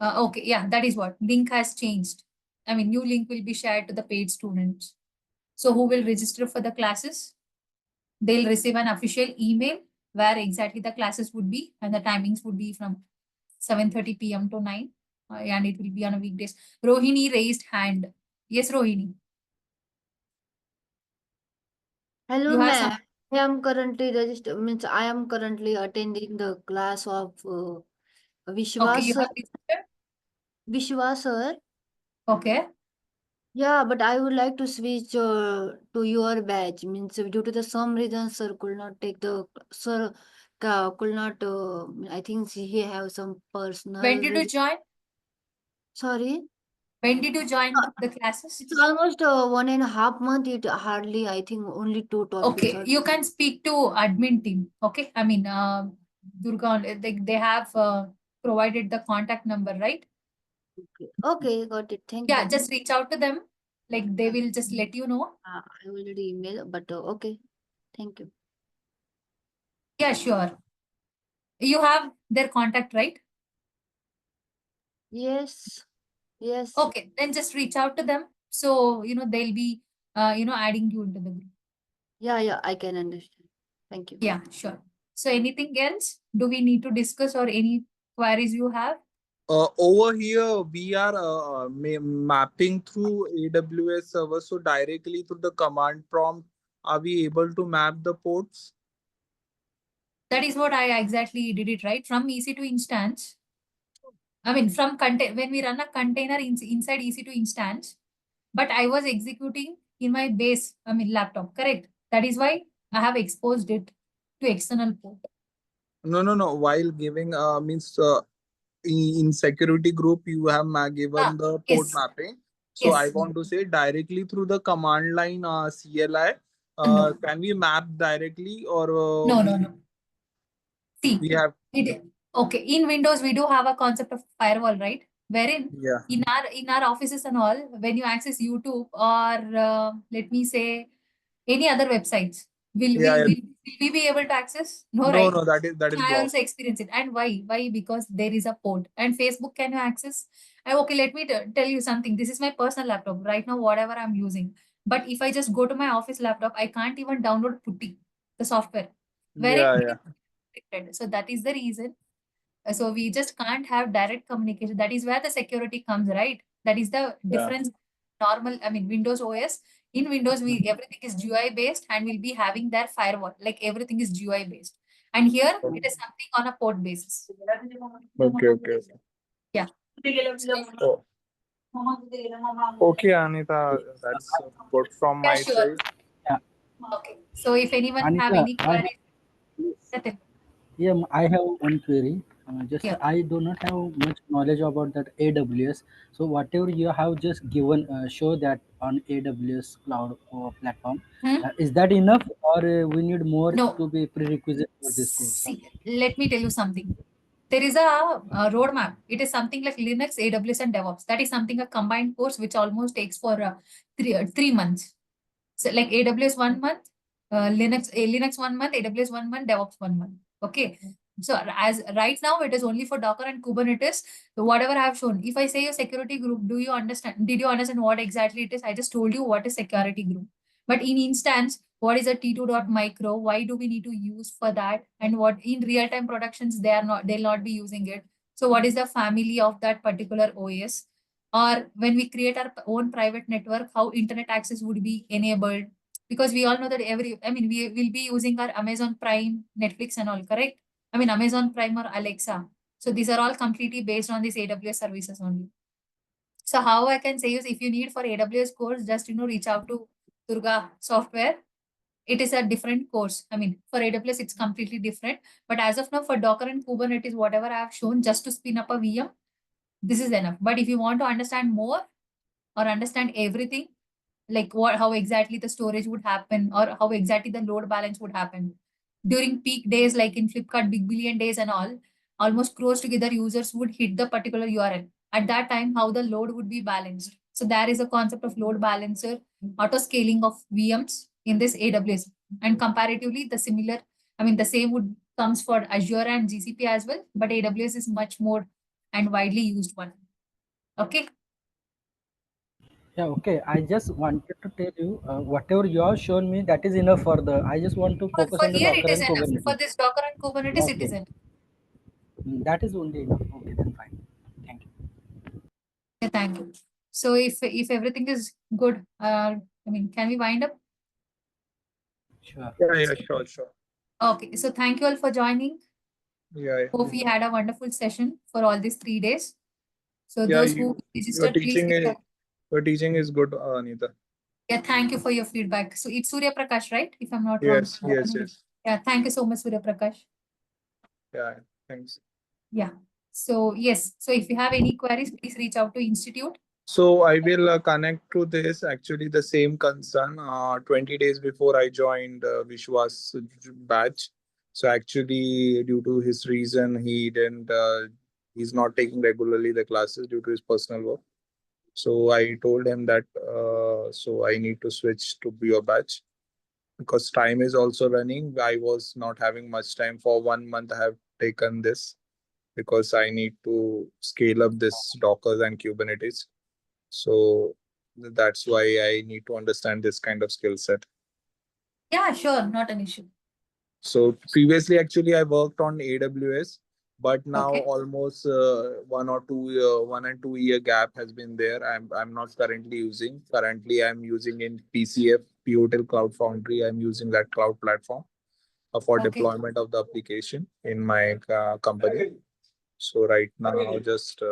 Okay, yeah, that is what. Link has changed. New link will be shared to the paid students. So who will register for the classes? They'll receive an official email where exactly the classes would be, and the timings would be from 7:30 p.m. to 9, and it will be on a weekdays. Rohini raised hand. Yes, Rohini. Hello, You have ma'am. some. I am currently registered. Means I am currently attending the class of Vishwas Okay, you sir. have registered. Vishwas sir. Okay. Yeah, but I would like to switch to your batch. Means due to the some reason, sir could not take the sir could not. I think he have some personal. When did you join? Sorry. When did you join the classes? It's almost 1.5 months. It hardly, I think, only 2 topics. Okay, you can speak to admin team. Okay, Durga, they have provided the contact number, right? Okay, got it. Thank Yeah, you. just reach out to them. Like they will just let you know. I already email, but okay. Thank you. Yeah, sure. You have their contact, right? Yes. Yes. Okay, then just reach out to them. So, they'll be, adding you into the group. Yeah, I can understand. Thank you. Yeah, sure. So anything else? Do we need to discuss or any queries you have? Over here, we are mapping through AWS server. So directly through the command prompt, are we able to map the ports? That is what I exactly did it, right? From EC2 instance, I mean, from contain when we run a container inside EC2 instance, but I was executing in my base, I mean, laptop, correct? That is why I have exposed it to external port. No. While giving means in security group you have given the port Yes, mapping. So I yes. want to say directly through the command line CLI. No, Can we map directly or no. See, we have okay. In Windows, we do have a concept of firewall, right? Wherein yeah in our offices and all, when you access YouTube or let me say any other websites, yeah, yeah. will we be able to access? No, No, right? no, that is I blocked. also experience it. And why? Why? Because there is a port. And Facebook, can you access? Okay, let me tell you something. This is my personal laptop right now, whatever I'm using. But if I just go to my office laptop, I can't even download Putty, the software, wherein Yeah, it yeah. is restricted. So that is the reason. So we just can't have direct communication. That is where the security comes, right? That is the Yeah. difference. Normal, I mean, Windows OS. In Windows, everything is GUI based, and we'll be having their firewall. Like everything is GUI based. And here it is something on a port basis. Okay. Yeah. Oh, okay, Anita, that's good from Yeah, my sure. side. Yeah, Okay. So if anyone have Anita, any queries, let it. yeah, I have one query. Just Yeah. I do not have much knowledge about that AWS. So whatever you have just given, show that on AWS cloud or platform. Hmm? Is that enough, or we need more No. to be prerequisite for this course? See, let me tell you something. There is a roadmap. It is something like Linux, AWS, and DevOps. That is something a combined course which almost takes for 3 months. So like AWS 1 month, Linux 1 month, AWS 1 month, DevOps 1 month. Okay. So as right now it is only for Docker and Kubernetes. So whatever I have shown. If I say a security group, do you understand? Did you understand what exactly it is? I just told you what is security group. But in instance, what is a T2.micro? Why do we need to use for that? And what in real-time productions they'll not be using it. So what is the family of that particular OS? Or when we create our own private network, how internet access would be enabled? Because we all know that we will be using our Amazon Prime, Netflix and all, correct? I mean, Amazon Prime or Alexa. So these are all completely based on these AWS services only. So how I can say is if you need for AWS course, just, reach out to Durga Software. It is a different course. I mean, for AWS, it's completely different. But as of now, for Docker and Kubernetes, whatever I have shown just to spin up a VM, this is enough. But if you want to understand more or understand everything, like how exactly the storage would happen or how exactly the load balance would happen during peak days, like in Flipkart Big Billion Days and all, almost close together users would hit the particular URL. At that time, how the load would be balanced. So there is a concept of load balancer, auto scaling of VMs in this AWS. And comparatively, the same would comes for Azure and GCP as well, but AWS is much more and widely used one. Okay. Yeah, okay. I just wanted to tell you, whatever you have shown me, that is enough for the. I just want to focus For on the here, it Docker is and enough. For Kubernetes. this Docker and Kubernetes, it Okay, isn't. That is only enough. Okay, then fine. Thank you. Yeah, thank you. So if everything is good, can we wind up? Sure. Yeah, sure. Okay. So thank you all for joining. Yeah. Hope we had a wonderful session for all these 3 days. So Yeah, those who your registered, please. your teaching is good, Anita. Yeah, thank you for your feedback. So it's Surya Prakash, right? If I'm not wrong. Yes. Yeah, thank you so much, Surya Prakash. Yeah, thanks. Yeah. So yes. So if you have any queries, please reach out to Institute. So I will connect to this actually the same concern 20 days before I joined Vishwas batch. So actually due to his reason he didn't he's not taking regularly the classes due to his personal work. So I told him that so I need to switch to your batch because time is also running. I was not having much time for 1 month. I have taken this because I need to scale up this Docker and Kubernetes. So that's why I need to understand this kind of skill set. Yeah, sure, not an issue. So previously, actually, I worked on AWS, but now Okay. almost 1 and 2 year gap has been there. I'm not currently using. Currently, I'm using in PCF, Pivotal Cloud Foundry. I'm using that cloud platform for Okay. deployment of the application in my company. So right now, just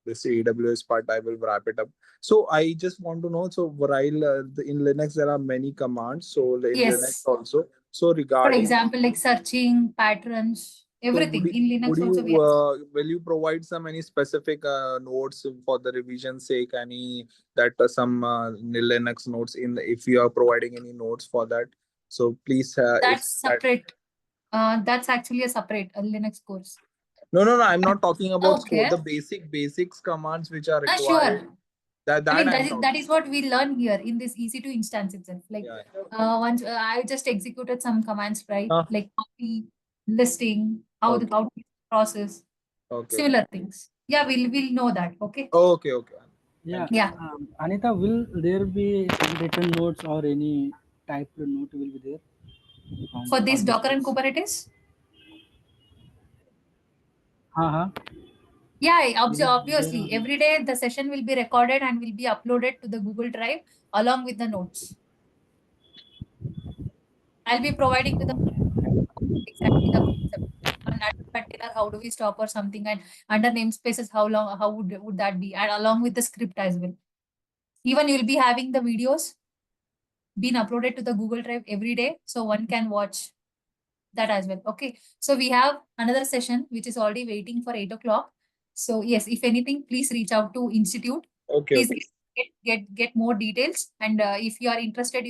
this AWS part, I will wrap it up. So I just want to know. So while in Linux there are many commands, so in Yes. Linux also. So For regarding, example, like searching patterns, so everything in Linux would also we you have. will you provide some any specific notes for the revision sake? Any that some Linux notes in if you are providing any notes for that. So please, if That's that. separate. That's actually a separate Linux course. No, I'm not talking about Okay. the basics commands which are required. Sure. That I mean, I'm that talking. is what we learn here in this EC2 instance itself. Like Yeah. once I just executed some commands, right? Huh. Like copy, listing, how Okay. how to process, Okay. similar things. Yeah, we'll know that. Okay. Okay. Yeah. Yeah. Anita, will there be written notes or any typed note will be there? For this Docker and course? Kubernetes. Yeah. Obviously, every day the session will be recorded and will be uploaded to the Google Drive along with the notes. I'll be providing to the exactly the concept. On that container, how do we stop or something, and under namespaces, how would that be, and along with the script as well. Even you'll be having the videos being uploaded to the Google Drive every day, so one can watch that as well. Okay, so we have another session which is already waiting for 8 o'clock. So yes, if anything, please reach out to Institute. Okay. Please get more details, and if you are interested,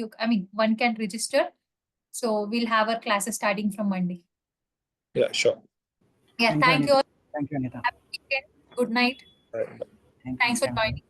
one can register. So we'll have our classes starting from Monday. Yeah, sure. Yeah, Thank you, thank you all. Anita. Thank you, Anita. Have a good weekend. Good night. Bye. Thank Thanks you. for joining.